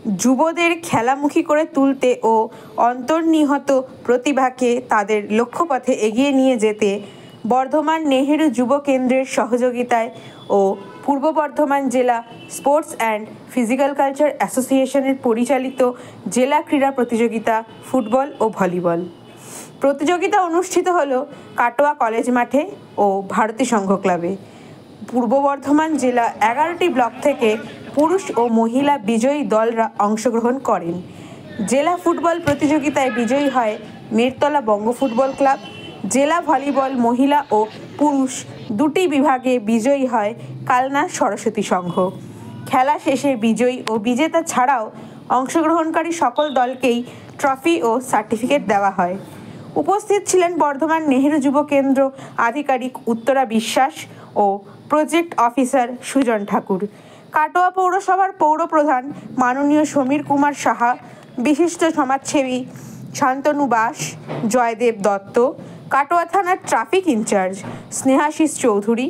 যুবদের খেলামুখী করে তুলতে ও অন্তর্নিহিত প্রতিভাকে তাদের লক্ষ্যপথে এগিয়ে নিয়ে যেতে বর্ধমান নেহেরু যুব কেন্দ্রের সহযোগিতায় ও পূর্ব বর্ধমান জেলা স্পোর্টস অ্যান্ড ফিজিক্যাল কালচার অ্যাসোসিয়েশনের পরিচালিত জেলা ক্রীড়া প্রতিযোগিতা ফুটবল ও ভলিবল প্রতিযোগিতা অনুষ্ঠিত হলো কাটোয়া কলেজ মাঠে ও ভারতী সংঘ ক্লাবে। পূর্ব বর্ধমান জেলা 11টি ব্লক থেকে পুরুষ ও মহিলা বিজয়ী দলরা অংশগ্রহণ করেন। জেলা ফুটবল প্রতিযোগিতায় বিজয়ী হয় মেরতলা বঙ্গ ফুটবল ক্লাব। জেলা ভলিবল মহিলা ও পুরুষ দুটি বিভাগে বিজয়ী হয় কালনা সরস্বতী সংঘ। খেলা শেষে বিজয়ী ও বিজেতা ছাড়াও অংশগ্রহণকারী সকল দলকেই ট্রফি ও সার্টিফিকেট দেওয়া হয়। উপস্থিত ছিলেন বর্ধমান নেহেরু যুব কেন্দ্র আধিকারিক উত্তরা বিশ্বাস ও প্রজেক্ট অফিসার সুজন ঠাকুর, কাটোয়া পৌরসভার পৌরপ্রধান মাননীয় সমীর কুমার সাহা, বিশিষ্ট সমাজসেবী শান্তনু বাস, জয়দেব দত্ত, কাটোয়া থানার ট্রাফিক ইনচার্জ স্নেহাশিস চৌধুরী,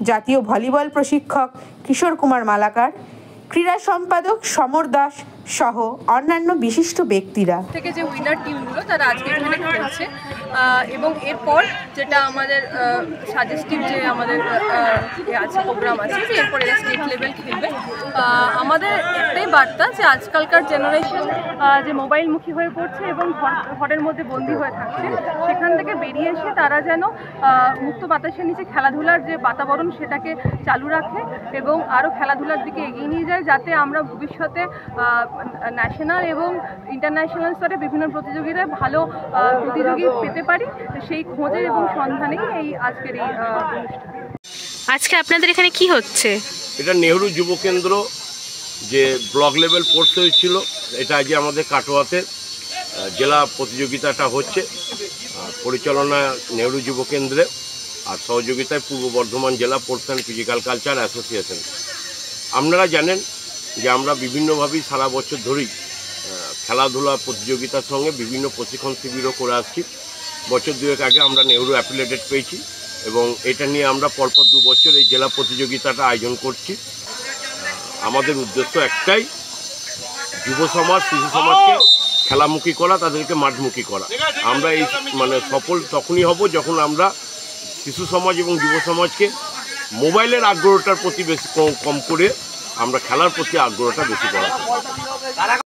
জাতীয় ভলিবল প্রশিক্ষক কিশোর কুমার মালাকার, ক্রীড়া সম্পাদক সমর দাস সহ অন্যান্য বিশিষ্ট ব্যক্তিরা থেকে যে উইনার টিমগুলো তারা আজকে এখানে খেলছে এবং এরপর যেটা আমাদের সাজেস্টিভ যে আমাদের আছে প্রোগ্রাম আছে যে এরপর এরা স্টেট লেভেল খেলবে। আমাদের একটাই বার্তা যে আজকালকার জেনারেশন যে মোবাইলমুখী হয়ে পড়ছে এবং ঘরের মধ্যে বন্দী হয়ে থাকছে, সেখান থেকে বেরিয়ে এসে তারা যেন মুক্ত বাতাসের নিচে খেলাধুলার যে বাতাবরণ সেটাকে চালু রাখে এবং আরও খেলাধুলার দিকে এগিয়ে নিয়ে যায়, যাতে আমরা ভবিষ্যতে ন্যাশনাল এবং ইন্টারন্যাশনাল স্তরে বিভিন্ন প্রতিযোগিতায় ভালো প্রতিযোগী পেতে পারি, সেই খোঁজে এবং সন্ধানেই এই আজকের এই অনুষ্ঠান। আজকে আপনাদের এখানে কি হচ্ছে? এটা নেহেরু যুব কেন্দ্র যে ব্লক লেভেল পড়তে হয়েছিল, এটা আজকে আমাদের কাটোয়াতে জেলা প্রতিযোগিতাটা হচ্ছে, পরিচালনা নেহেরু যুব কেন্দ্রে আর সহযোগিতায় পূর্ব বর্ধমান জেলা sports and physical culture association. আপনারা জানেন যে আমরা বিভিন্নভাবেই সারা বছর ধরেই খেলাধুলা প্রতিযোগিতার সঙ্গে বিভিন্ন প্রশিক্ষণ শিবিরও করে আসছি। বছর দুয়েক আগে আমরা নেহেরু অ্যাফিলিয়েটেড পেয়েছি এবং এটা নিয়ে আমরা পরপর 2 বছর এই জেলা প্রতিযোগিতাটা আয়োজন করছি। আমাদের উদ্দেশ্য একটাই, যুব সমাজ শিশু সমাজকে খেলামুখী করা, তাদেরকে মাঠমুখী করা। আমরা এই সফল তখনই হব যখন আমরা শিশু সমাজ এবং যুব সমাজকে মোবাইলের আগ্রহটার প্রতি বেশি কম করে আমরা খেলার প্রতি আগ্রহটা বেশি করা।